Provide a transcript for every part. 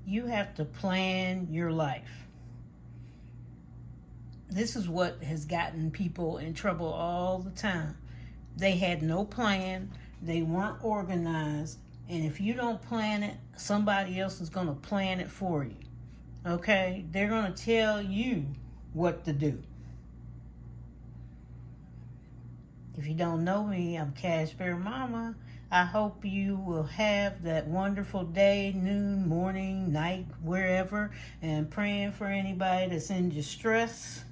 You have to plan your life. This is what has gotten people in trouble all the time. They had no plan, they weren't organized, and if you don't plan it, somebody else is going to plan it for you. Okay? They're going to tell you what to do. If you don't know me, I'm Cash Bear Mama. I hope you will have that wonderful day, noon, morning, night, wherever, and praying for anybody that's in distress,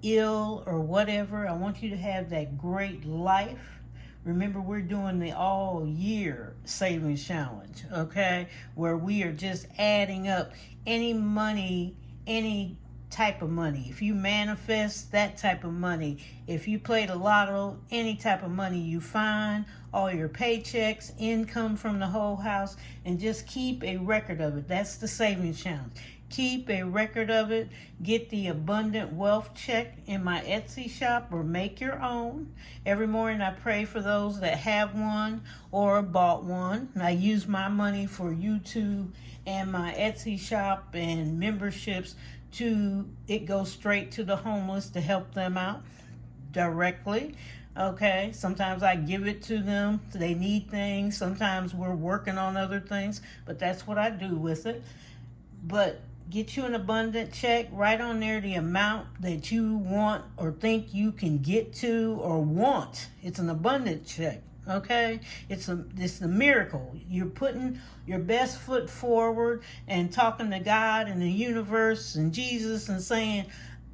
ill, or whatever. I want you to have that great life. Remember, we're doing the all year savings challenge, okay? Where we are just adding up any money, any type of money. If you manifest that type of money, if you play the lotto, any type of money you find, all your paychecks, income from the whole house, and just keep a record of it. That's the savings challenge. Keep a record of it. Get the abundant wealth check in my Etsy shop or make your own. Every morning I pray for those that have one or bought one. I use my money for YouTube and my Etsy shop and memberships to it goes straight to the homeless to help them out directly. Okay, sometimes I give it to them. They need things. Sometimes we're working on other things, but that's what I do with it. But get you an abundant check, write on there the amount that you want or think you can get to or want. It's an abundant check. Okay, it's a miracle. You're putting your best foot forward and talking to God and the universe and Jesus and saying,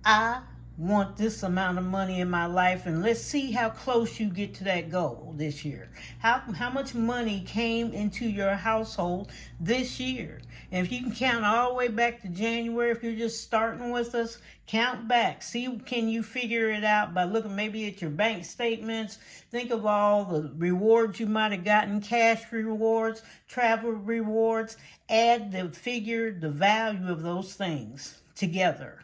I want this amount of money in my life, and let's see how close you get to that goal this year. How much money came into your household this year? And if you can count all the way back to January, if you're just starting with us, count back. See, can you figure it out by looking maybe at your bank statements? Think of all the rewards you might have gotten, cash rewards, travel rewards. Add the figure, the value of those things together.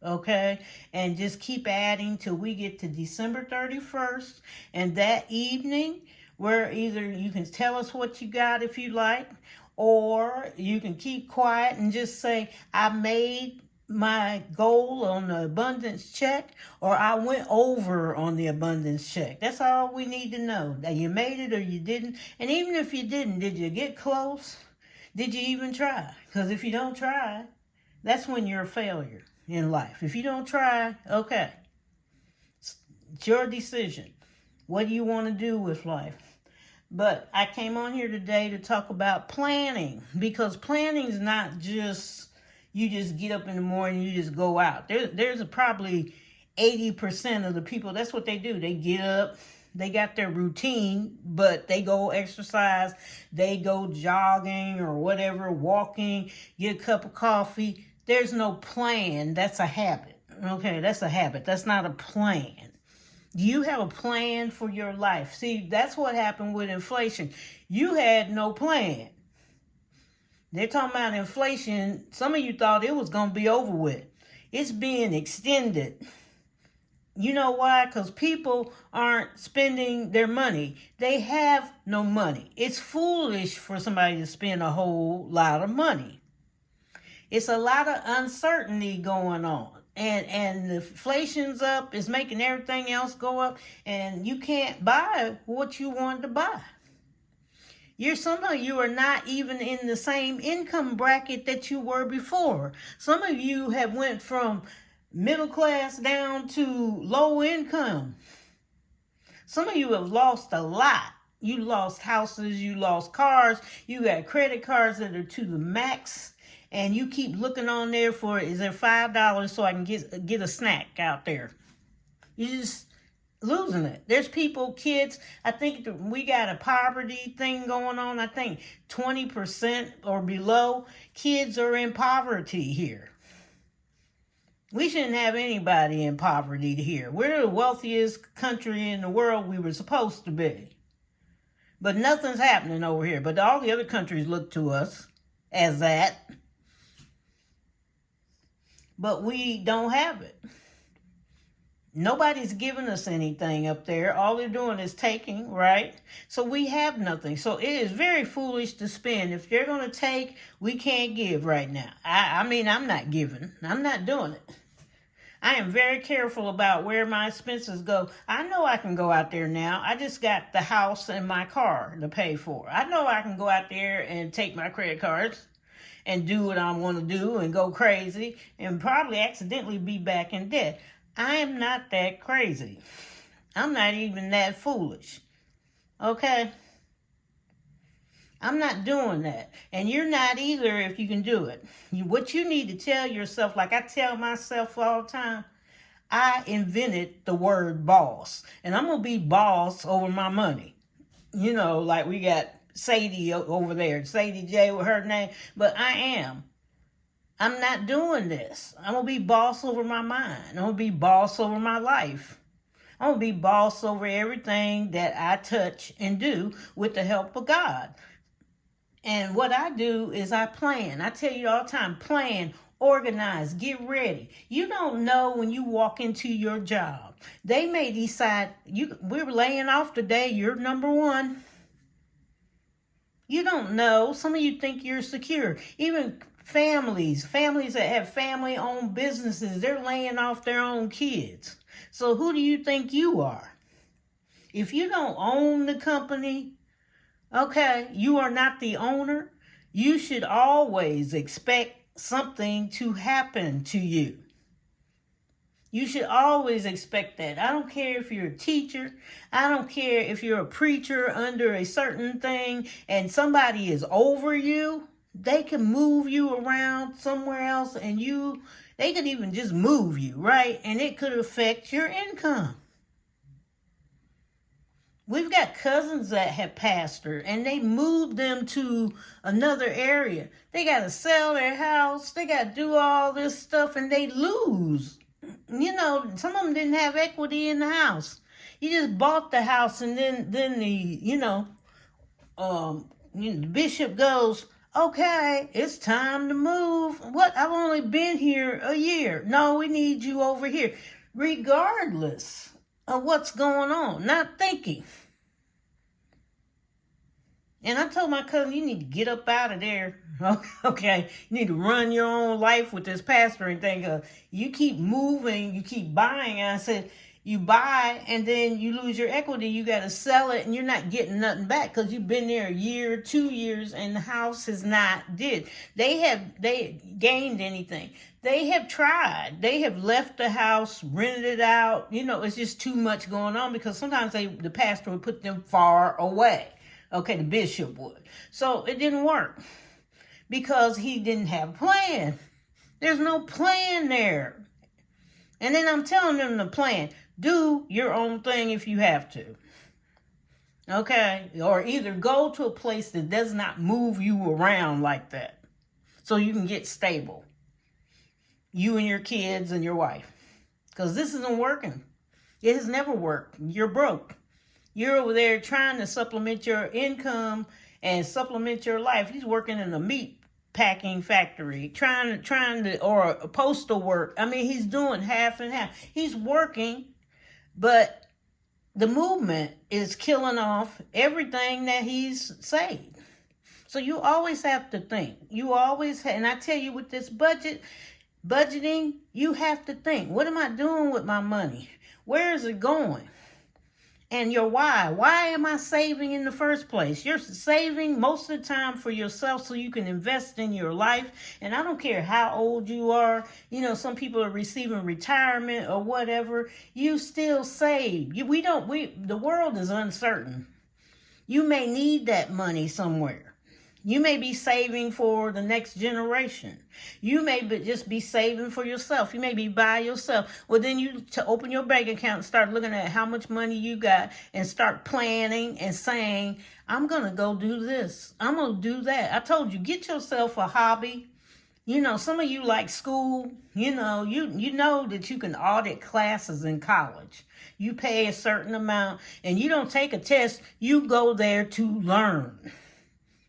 Okay, and just keep adding till we get to December 31st. And that evening, where either you can tell us what you got if you like, or you can keep quiet and just say, I made my goal on the abundance check, or I went over on the abundance check. That's all we need to know, that you made it or you didn't. And even if you didn't, did you get close? Did you even try? Because if you don't try, that's when you're a failure in life. If you don't try, okay, it's your decision. What do you want to do with life? But I came on here today to talk about planning, because planning is not just you just get up in the morning, you just go out. There's probably 80% of the people, that's what they do. They get up, they got their routine, but they go exercise, they go jogging or whatever, walking, get a cup of coffee. There's no plan. That's a habit. Okay, that's a habit. That's not a plan. Do you have a plan for your life? See, that's what happened with inflation. You had no plan. They're talking about inflation. Some of you thought it was going to be over with. It's being extended. You know why? Because people aren't spending their money. They have no money. It's foolish for somebody to spend a whole lot of money. It's a lot of uncertainty going on. And the inflation's up, it's making everything else go up, and you can't buy what you wanted to buy. Some of you are not even in the same income bracket that you were before. Some of you have went from middle class down to low income. Some of you have lost a lot. You lost houses, you lost cars, you got credit cards that are to the max. And you keep looking on there for, is there $5 so I can get a snack out there? You're just losing it. There's people, kids, I think we got a poverty thing going on. I think 20% or below kids are in poverty here. We shouldn't have anybody in poverty here. We're the wealthiest country in the world. We were supposed to be. But nothing's happening over here. But all the other countries look to us as that. But we don't have it. Nobody's giving us anything up there. All they're doing is taking, right? So we have nothing. So it is very foolish to spend. If they're going to take, we can't give right now. I mean, I'm not giving. I'm not doing it. I am very careful about where my expenses go. I know I can go out there now. I just got the house and my car to pay for. I know I can go out there and take my credit cards and do what I want to do and go crazy and probably accidentally be back in debt. I am not that crazy. I'm not even that foolish. Okay? I'm not doing that. And you're not either if you can do it. What you need to tell yourself, like I tell myself all the time, I invented the word boss. And I'm going to be boss over my money. You know, like we got Sadie over there, Sadie J with her name. But I am. I'm not doing this. I'm going to be boss over my mind. I'm going to be boss over my life. I'm going to be boss over everything that I touch and do with the help of God. And what I do is I plan. I tell you all the time, plan, organize, get ready. You don't know when you walk into your job. They may decide, we're laying off today, you're number one. You don't know. Some of you think you're secure. Even families that have family-owned businesses, they're laying off their own kids. So who do you think you are? If you don't own the company, okay, you are not the owner. You should always expect something to happen to you. You should always expect that. I don't care if you're a teacher. I don't care if you're a preacher under a certain thing and somebody is over you. They can move you around somewhere else and they could even just move you, right? And it could affect your income. We've got cousins that have pastored and they moved them to another area. They got to sell their house. They got to do all this stuff and they lose. You know, some of them didn't have equity in the house. You just bought the house and then the bishop goes, okay, it's time to move. What? I've only been here a year. No, we need you over here. Regardless of what's going on, not thinking. And I told my cousin, you need to get up out of there. Okay, you need to run your own life with this pastoring thing. You keep moving, you keep buying. And I said, you buy and then you lose your equity. You got to sell it and you're not getting nothing back because you've been there a year, 2 years, and the house has not did. They gained anything. They have tried. They have left the house, rented it out. You know, it's just too much going on because sometimes the pastor would put them far away. Okay, the bishop would. So it didn't work because he didn't have a plan. There's no plan there. And then I'm telling them the plan. Do your own thing if you have to. Okay? Or either go to a place that does not move you around like that so you can get stable. You and your kids and your wife. Because this isn't working. It has never worked. You're broke. You're over there trying to supplement your income and supplement your life. He's working in a meat packing factory, trying to, or a postal work. I mean, he's doing half and half. He's working, but the movement is killing off everything that he's saved. So you always have to think. And I tell you with this budgeting, you have to think, what am I doing with my money? Where is it going? And your why. Why am I saving in the first place? You're saving most of the time for yourself so you can invest in your life. And I don't care how old you are. You know, some people are receiving retirement or whatever. You still save. The world is uncertain. You may need that money somewhere. You may be saving for the next generation. You may just be saving for yourself. You may be by yourself. Well, then you to open your bank account and start looking at how much money you got and start planning and saying, I'm going to go do this. I'm going to do that. I told you, get yourself a hobby. You know, some of you like school. You know that you can audit classes in college. You pay a certain amount and you don't take a test. You go there to learn.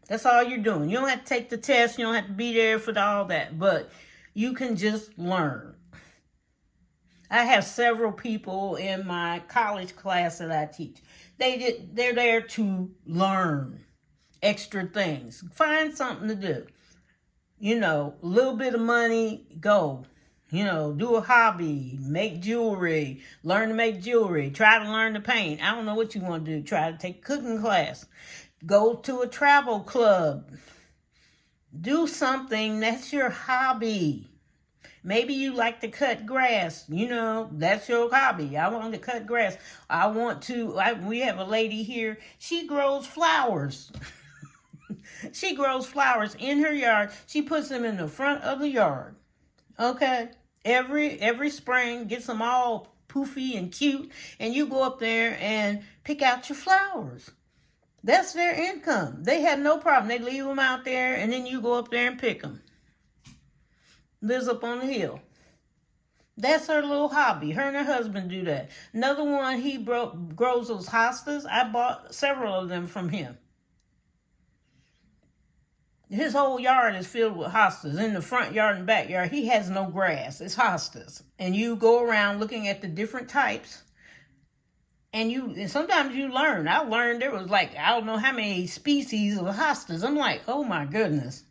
That's all you're doing. You don't have to take the test. You don't have to be there for all that. But you can just learn. I have several people in my college class that I teach. They're there to learn extra things. Find something to do. A little bit of money, go. Do a hobby, make jewelry, learn to make jewelry, try to learn to paint. I don't know what you want to do. Try to take a cooking class. Go to a travel club. Do something that's your hobby. Maybe you like to cut grass. That's your hobby. I want to cut grass. We have a lady here. She grows flowers. She grows flowers in her yard. She puts them in the front of the yard. Okay? Every spring, gets them all poofy and cute, and you go up there and pick out your flowers. That's their income. They have no problem. They leave them out there, and then you go up there and pick them. Lives up on the hill. That's her little hobby. Her and her husband do that. Another one, he grows those hostas. I bought several of them from him. His whole yard is filled with hostas. In the front yard and backyard, he has no grass. It's hostas. And you go around looking at the different types. And sometimes you learn. I learned there was I don't know how many species of hostas. I'm like, oh my goodness.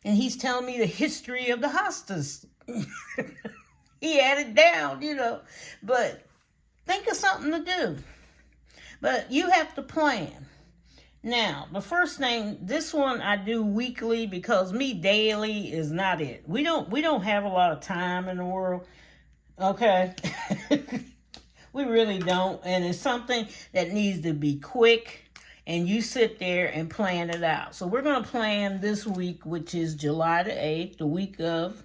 And he's telling me the history of the hostas. He had it down, But think of something to do. But you have to plan. Now, the first thing, this one I do weekly because me daily is not it. We don't have a lot of time in the world. Okay? We really don't. And it's something that needs to be quick. And you sit there and plan it out. So we're going to plan this week, which is July the 8th, the week of.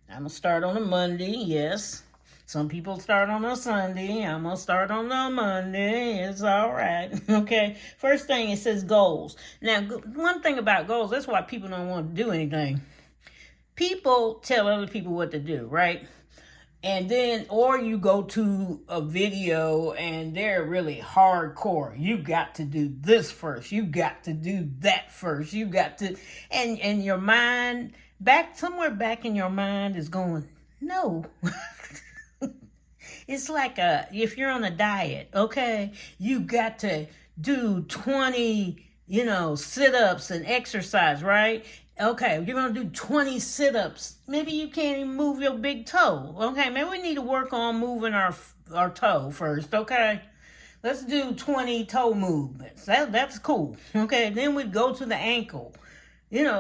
I'm going to start on a Monday, yes. Some people start on a Sunday. I'm going to start on a Monday. It's all right. Okay. First thing, it says goals. Now, one thing about goals, that's why people don't want to do anything. People tell other people what to do, right? And then, or you go to a video and they're really hardcore. You got to do this first. You got to do that first. You got to, and your mind, somewhere back in your mind is going, no. It's like if you're on a diet, okay, you got to do 20, sit-ups and exercise, right? Okay, you're going to do 20 sit-ups. Maybe you can't even move your big toe. Okay, maybe we need to work on moving our toe first, okay? Let's do 20 toe movements. That's cool. Okay, then we'd go to the ankle.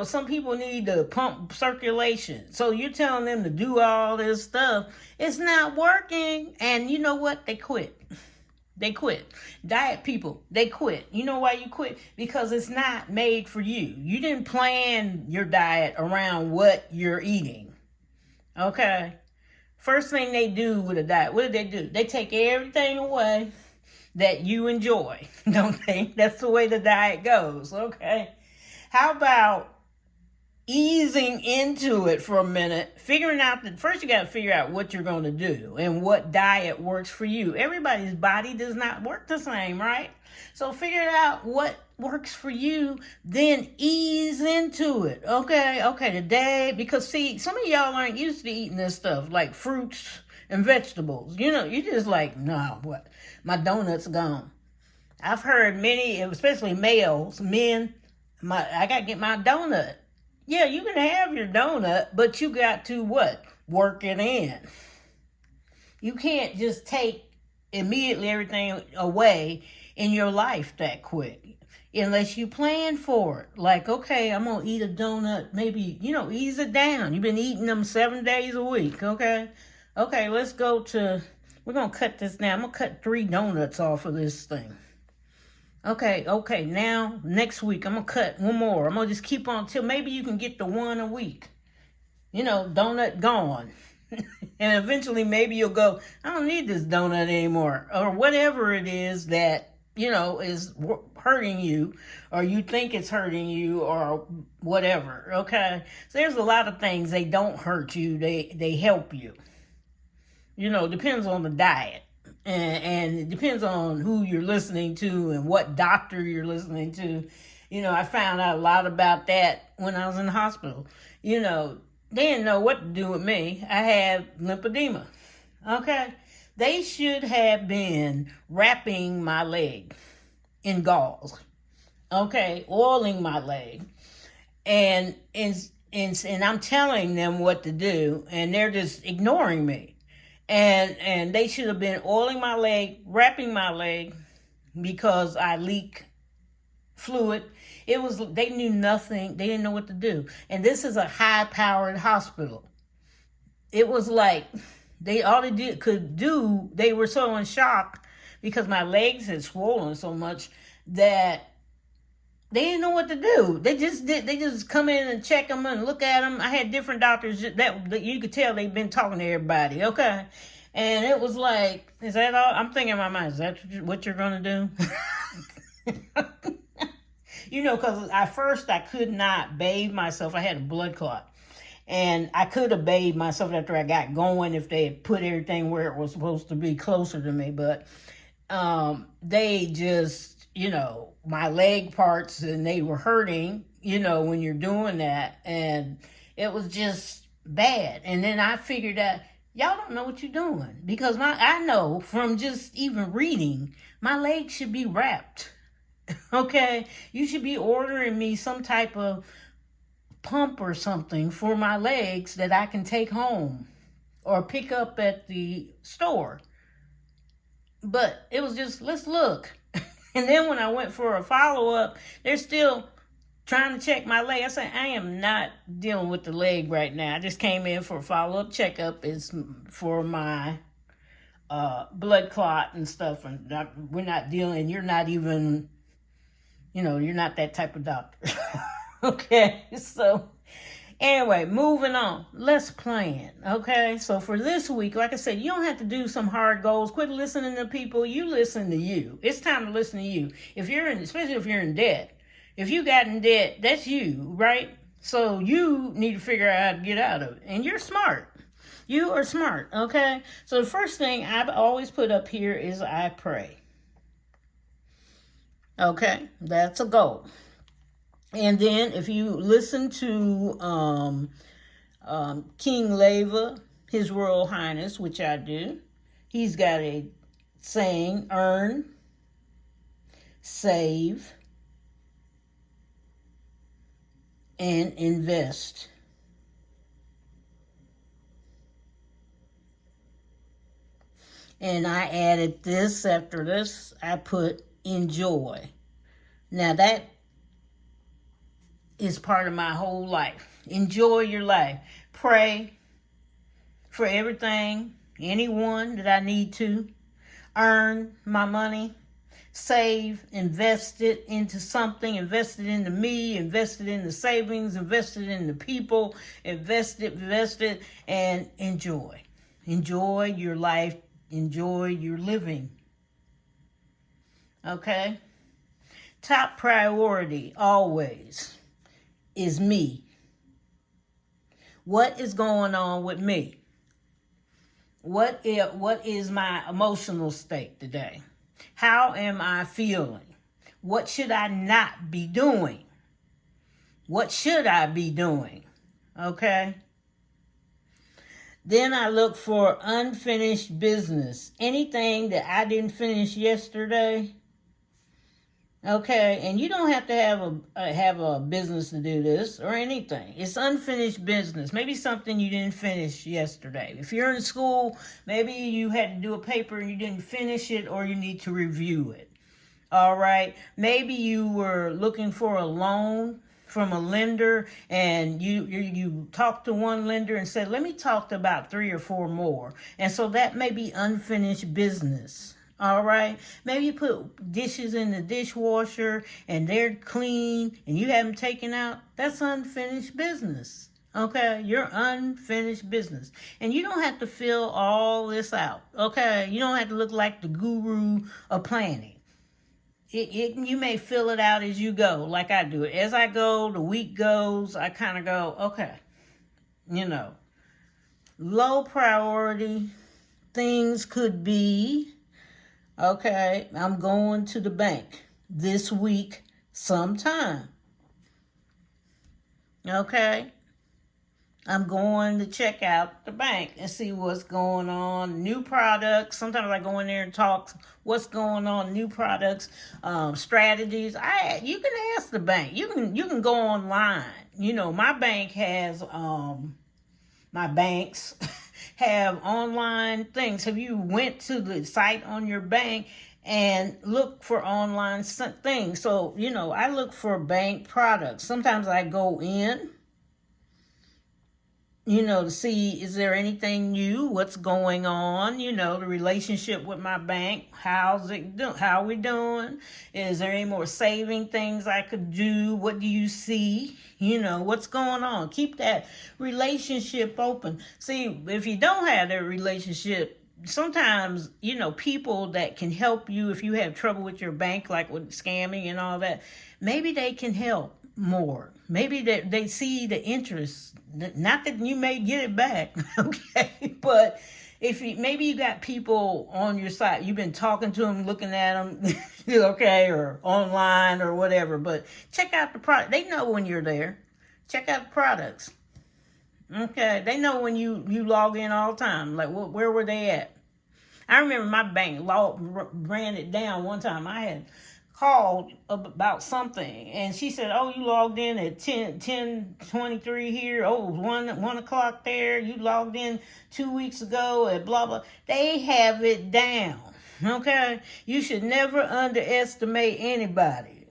Some people need to pump circulation. So you're telling them to do all this stuff. It's not working. And you know what? They quit. They quit. Diet people, they quit. You know why you quit? Because it's not made for you. You didn't plan your diet around what you're eating. Okay? First thing they do with a diet, what do? They take everything away that you enjoy, don't they? That's the way the diet goes, okay? How about easing into it for a minute, figuring out that first you got to figure out what you're going to do and what diet works for you. Everybody's body does not work the same, right? So figure out what works for you, then ease into it. Okay, today, because see, some of y'all aren't used to eating this stuff like fruits and vegetables. You just like, nah, what? My donut's gone. I've heard many, especially males, men, I got to get my donut. Yeah, you can have your donut, but you got to what? Work it in. You can't just take immediately everything away in your life that quick. Unless you plan for it. Like, okay, I'm going to eat a donut. Maybe, ease it down. You've been eating them 7 days a week, okay? Okay, we're going to cut this down. I'm going to cut 3 donuts off of this thing. Okay, now, next week, I'm going to cut 1 more. I'm going to just keep on till maybe you can get to 1 a week. Donut gone. And eventually, maybe you'll go, I don't need this donut anymore. Or whatever it is that, is hurting you, or you think it's hurting you, or whatever, okay? So there's a lot of things, they don't hurt you, they help you. Depends on the diet. And it depends on who you're listening to and what doctor you're listening to. I found out a lot about that when I was in the hospital. they didn't know what to do with me. I had lymphedema. Okay. They should have been wrapping my leg in gauze. Okay. Oiling my leg. And I'm telling them what to do, and they're just ignoring me. And they should have been oiling my leg, wrapping my leg, because I leak fluid. It was, they knew nothing. They didn't know what to do. And this is a high-powered hospital. It was like they all they did could do. They were so in shock because my legs had swollen so much that they didn't know what to do. They just come in and check them and look at them. I had different doctors that you could tell they've been talking to everybody. Okay. And it was like, is that all? I'm thinking in my mind, is that what you're going to do? Because at first I could not bathe myself. I had a blood clot. And I could have bathed myself after I got going if they had put everything where it was supposed to be closer to me. But they just, my leg parts, and they were hurting, when you're doing that. And it was just bad. And then I figured out, y'all don't know what you're doing. Because I know from just even reading, my legs should be wrapped. Okay? You should be ordering me some type of pump or something for my legs that I can take home or pick up at the store. But it was just, let's look. And then when I went for a follow-up, they're still trying to check my leg. I said, I am not dealing with the leg right now. I just came in for a follow-up checkup. It's for my blood clot and stuff. And we're not dealing, you're not even, you're not that type of doctor. Okay, so anyway, moving on. Let's plan, okay? So for this week, like I said, you don't have to do some hard goals. Quit listening to people. You listen to you. It's time to listen to you. Especially if you're in debt. If you got in debt, that's you, right? So you need to figure out how to get out of it. And you're smart. You are smart, okay? So the first thing I've always put up here is I pray. Okay, that's a goal. And then if you listen to King Leva, His Royal Highness, which I do, he's got a saying, earn, save, and invest. And I added this, after this, I put enjoy. Now that is part of my whole life. Enjoy your life. Pray for everything, anyone that I need to. Earn my money. Save, invest it into something, invest it into me, invest it in the savings, invest it in the people, invest it, and enjoy. Enjoy your life. Enjoy your living. Okay? Top priority always is me. What is going on with me? What is my emotional state today? How am I feeling? What should I not be doing? What should I be doing? Okay? Then I look for unfinished business. Anything that I didn't finish yesterday. Okay, and you don't have to have a business to do this or anything. It's unfinished business. Maybe something you didn't finish yesterday. If you're in school, maybe you had to do a paper and you didn't finish it, or you need to review it. All right, maybe you were looking for a loan from a lender, and you talked to one lender and said, let me talk to about 3 or 4 more. And so that may be unfinished business. All right. Maybe you put dishes in the dishwasher and they're clean and you have them taken out. That's unfinished business. Okay. You're unfinished business. And you don't have to fill all this out. Okay. You don't have to look like the guru of planning. You may fill it out as you go, like I do it. As I go, the week goes, I kind of go, okay, low priority things could be, okay, I'm going to the bank this week sometime. Okay. I'm going to check out the bank and see what's going on. New products. Sometimes I go in there and talk what's going on. New products, strategies. You can ask the bank. You can go online. You know, my bank has my banks have online things. Have you went to the site on your bank and look for online things? So you know, I look for bank products. Sometimes I go in, you know, to see is there anything new, what's going on, you know, the relationship with my bank, how's it do, how we doing, is there any more saving things I could do, what do you see, you know, what's going on. Keep that relationship open. See, if you don't have that relationship, sometimes, you know, people that can help you if you have trouble with your bank, like with scamming and all that, maybe they can help more. Maybe they see the interest. Not that you may get it back, okay? But if maybe you got people on your side, you've been talking to them, looking at them, okay, or online or whatever. But check out the product. They know when you're there. Check out the products. Okay, they know when you log in all the time. Like, where were they at? I remember my bank ran it down one time. I had called about something, and she said, oh, you logged in at 10:23 here. Oh, 1 o'clock there. You logged in 2 weeks ago at blah, blah. They have it down, okay? You should never underestimate anybody.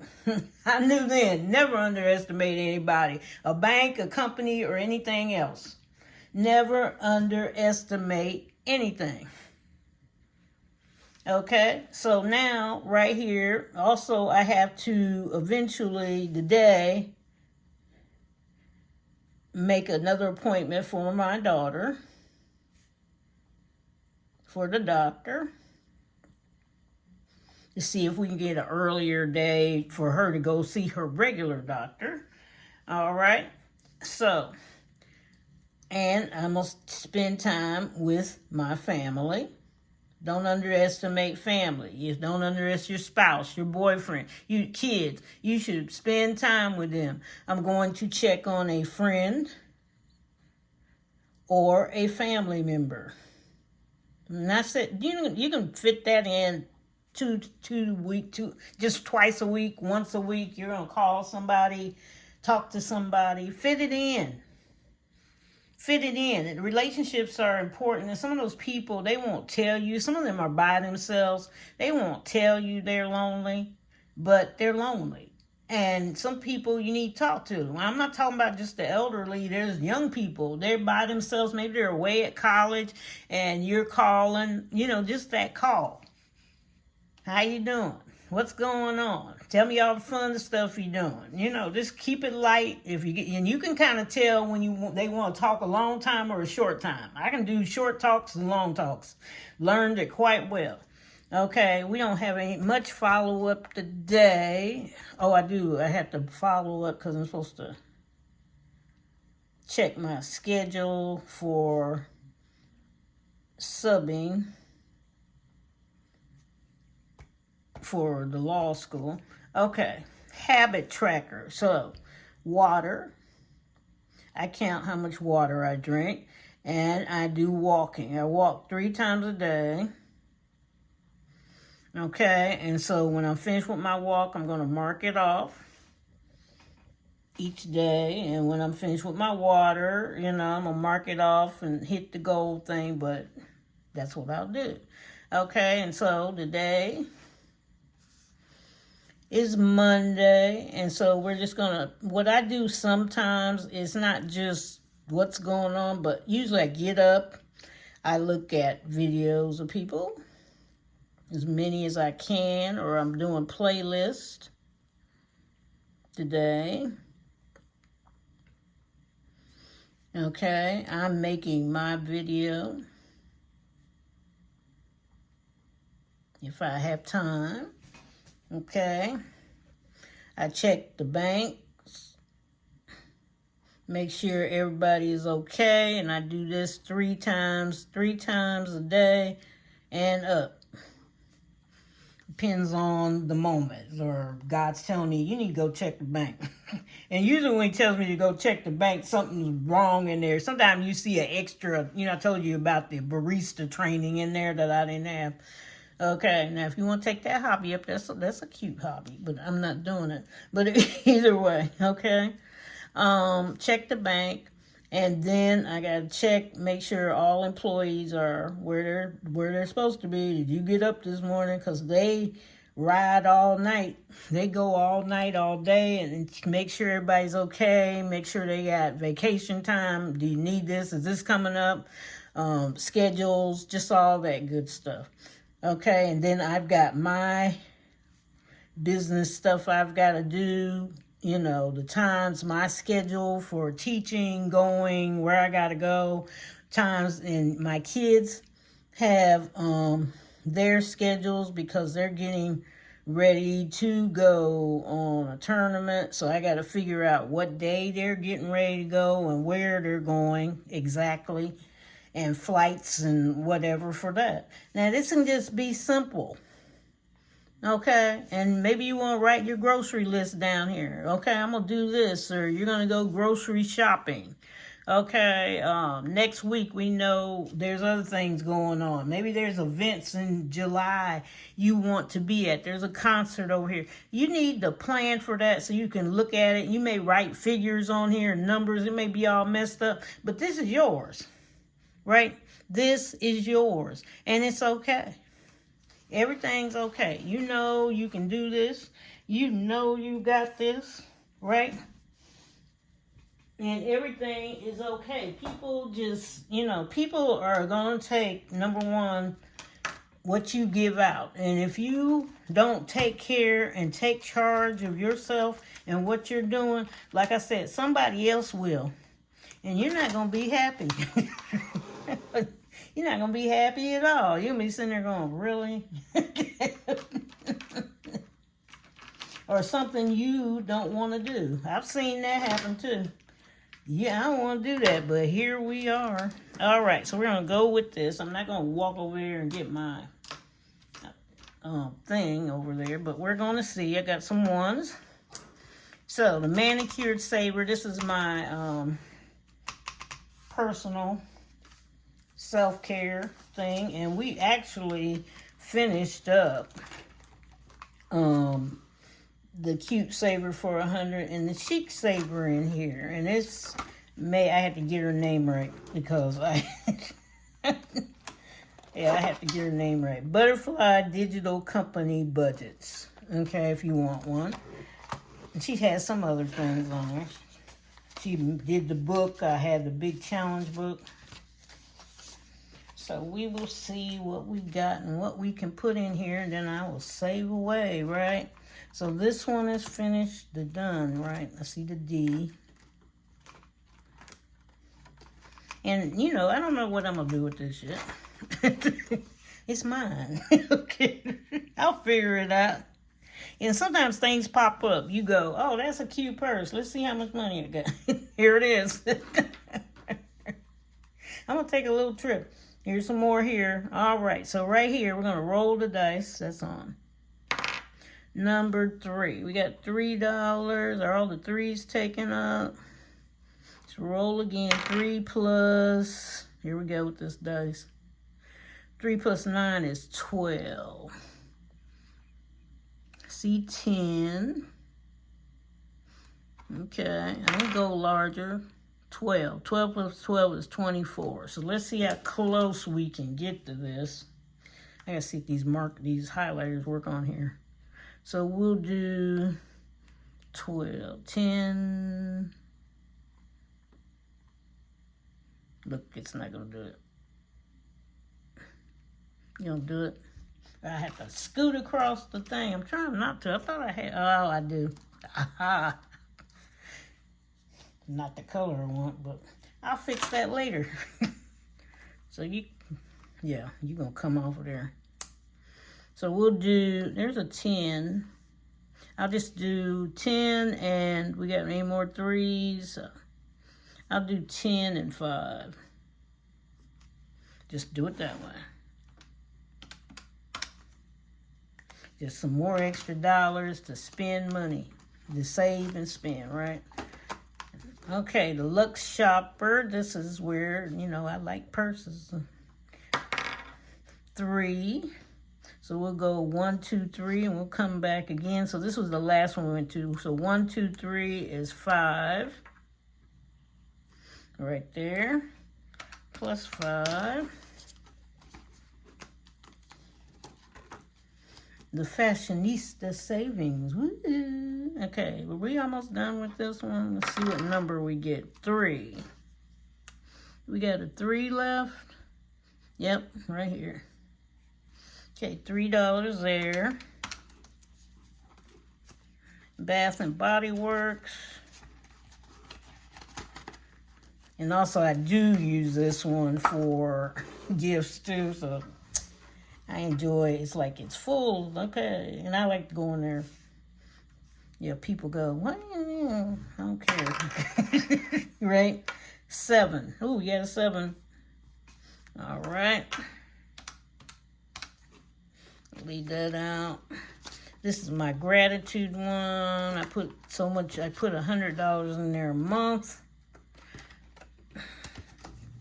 I knew then, never underestimate anybody. A bank, a company, or anything else. Never underestimate anything. Okay, so now right here, also I have to eventually today make another appointment for my daughter for the doctor to see if we can get an earlier day for her to go see her regular doctor. All right, so, and I must spend time with my family. Don't underestimate family. You don't underestimate your spouse, your boyfriend, your kids. You should spend time with them. I'm going to check on a friend or a family member. And that's it. You can fit that in just twice a week, once a week. You're gonna call somebody, talk to somebody, fit it in. And relationships are important, and some of those people, they won't tell you. Some of them are by themselves. They won't tell you they're lonely, but they're lonely. And some people you need to talk to. I'm not talking about just the elderly. There's young people. They're by themselves. Maybe they're away at college, and you're calling, you know, just that call. How you doing? What's going on? Tell me all the fun stuff you're doing. You know, just keep it light. And you can kind of tell when they want to talk a long time or a short time. I can do short talks and long talks. Learned it quite well. Okay, we don't have much follow up today. Oh, I do. I have to follow up because I'm supposed to check my schedule for subbing for the law school. Okay, habit tracker. So, water. I count how much water I drink, and I do walking. I walk 3 times a day. Okay, and so when I'm finished with my walk, I'm going to mark it off each day. And when I'm finished with my water, you know, I'm going to mark it off and hit the goal thing, but that's what I'll do. Okay, and so today is Monday, and so we're just gonna, what I do sometimes is not just what's going on, but usually I get up, I look at videos of people, as many as I can, or I'm doing playlist today. Okay, I'm making my video if I have time. Okay, I check the banks, make sure everybody is okay, and I do this 3 times a day and up. Depends on the moment, or God's telling me you need to go check the bank. And usually when he tells me to go check the bank, something's wrong in there. Sometimes you see an extra, I told you about the barista training in there that I didn't have. Okay, now if you want to take that hobby up, that's a cute hobby, but I'm not doing it. But either way, okay. Check the bank, and then I gotta check, make sure all employees are where they're supposed to be. Did you get up this morning? Because they ride all night. They go all night, all day, and make sure everybody's okay. Make sure they got vacation time. Do you need this? Is this coming up? Schedules, just all that good stuff. Okay, and then I've got my business stuff I've got to do, the times, my schedule for teaching, going, where I got to go, times, and my kids have their schedules because they're getting ready to go on a tournament. So I got to figure out what day they're getting ready to go and where they're going exactly, and flights and whatever for that. Now, this can just be simple. Okay, and maybe you want to write your grocery list down here. Okay, I'm going to do this, or you're going to go grocery shopping. Okay, next week we know there's other things going on. Maybe there's events in July you want to be at. There's a concert over here. You need to plan for that so you can look at it. You may write figures on here, numbers. It may be all messed up, but this is yours. Right? This is yours. And it's okay. Everything's okay. You know you can do this. You know you got this. Right? And everything is okay. People just, people are going to take, number one, what you give out. And if you don't take care and take charge of yourself and what you're doing, like I said, somebody else will. And you're not going to be happy. You're not going to be happy at all. You'll be sitting there going, really? Or something you don't want to do. I've seen that happen too. Yeah, I don't want to do that, but here we are. All right, so we're going to go with this. I'm not going to walk over here and get my thing over there, but we're going to see. I got some ones. So, the Manicured Saver. This is my personal self-care thing, and we actually finished up the Cute Saver for 100 and the Chic Saver in here, and it's I had to get her name right because I I have to get her name right. Butterfly Digital Company Budgets. Okay, if you want one. And she has some other things on there. She did the book. I had the big challenge book. So we will see what we got and what we can put in here, and then I will save away, right? So this one is finished, done, right? I see the D. And, I don't know what I'm going to do with this yet. It's mine. Okay. I'll figure it out. And sometimes things pop up. You go, oh, that's a cute purse. Let's see how much money I got. Here it is. I'm going to take a little trip. Here's some more here. All right, so right here, we're going to roll the dice. That's on. Number 3. We got $3. Are all the 3s taken up? Let's roll again. 3 plus, here we go with this dice. 3 plus 9 is 12. See 10. Okay, I'm going to go larger. 12. 12 plus 12 is 24. So let's see how close we can get to this. I gotta see if these highlighters work on here. So we'll do 12, 10. Look, it's not gonna do it. You don't do it. I have to scoot across the thing. I'm trying not to. I thought I had. Oh, I do. Aha. Not the color I want, but I'll fix that later. So you're gonna come over there. So we'll do, there's a 10. I'll just do 10, and we got any more 3s? I'll do 10 and 5. Just do it that way. Just some more extra dollars to spend money. The save and spend, right? Okay, the Lux Shopper. This is where, I like purses. 3. So we'll go 1, 2, 3, and we'll come back again. So this was the last one we went to. So 1, 2, 3 is 5. Right there. Plus 5. The Fashionista Savings. Woo. Okay, well, we almost done with this one. Let's see what number we get. 3. We got a 3 left. Yep, right here. Okay, $3 there. Bath and Body Works. And also I do use this one for gifts too, so I enjoy it. It's like it's full, okay. And I like to go in there. Yeah, people go, what? I don't care. Right? 7. Ooh, you got a 7. All right. Leave that out. This is my gratitude one. I put $100 in there a month.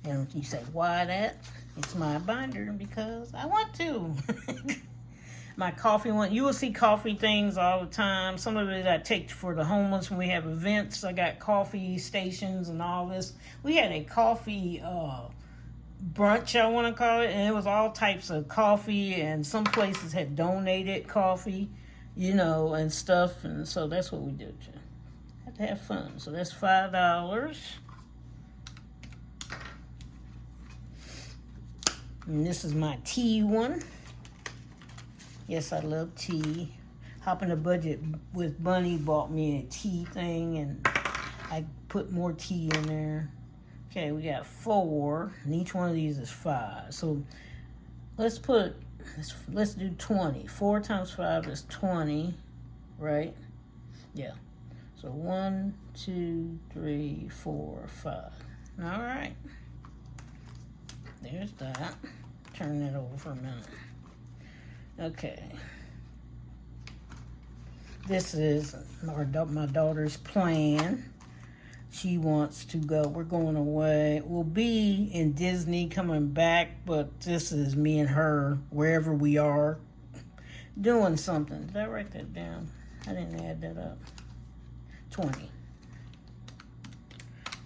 And you say, why that? It's my binder because I want to. My coffee one. You will see coffee things all the time. Some of it I take for the homeless when we have events. I got coffee stations and all this. We had a coffee brunch, I want to call it, and it was all types of coffee, and some places had donated coffee, and stuff, and so that's what we did. Have to have fun. So that's $5. And this is my tea one. Yes, I love tea. Hopping a Budget with Bunny bought me a tea thing, and I put more tea in there. Okay, we got 4, and each one of these is 5. So let's do 20. 4 times 5 is 20, right? Yeah. So 1, 2, 3, 4, 5. All right. There's that. Turn that over for a minute. Okay. This is my daughter's plan. She wants to go. We're going away. We'll be in Disney coming back, but this is me and her, wherever we are, doing something. Did I write that down? I didn't add that up. 20.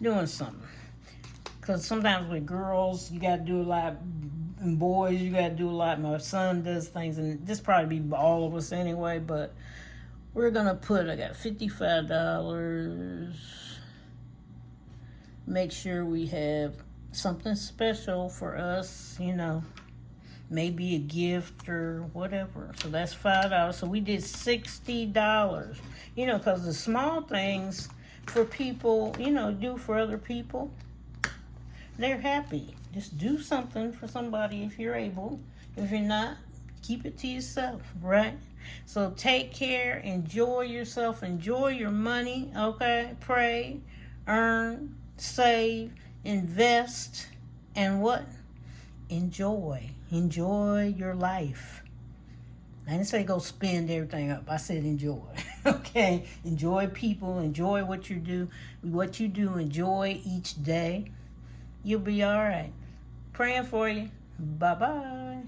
Doing something. Because sometimes with girls, you got to do a lot. And boys, you got to do a lot. My son does things, and this probably be all of us anyway, but we're going to I got $55. Make sure we have something special for us, maybe a gift or whatever. So that's $5. So we did $60, because the small things for people, do for other people, they're happy. Just do something for somebody if you're able. If you're not, keep it to yourself, right? So take care, enjoy yourself, enjoy your money, okay? Pray, earn, save, invest, and what? Enjoy. Enjoy your life. I didn't say go spend everything up. I said enjoy. Okay? Enjoy people. Enjoy what you do. Enjoy each day. You'll be all right. Praying for you. Bye-bye.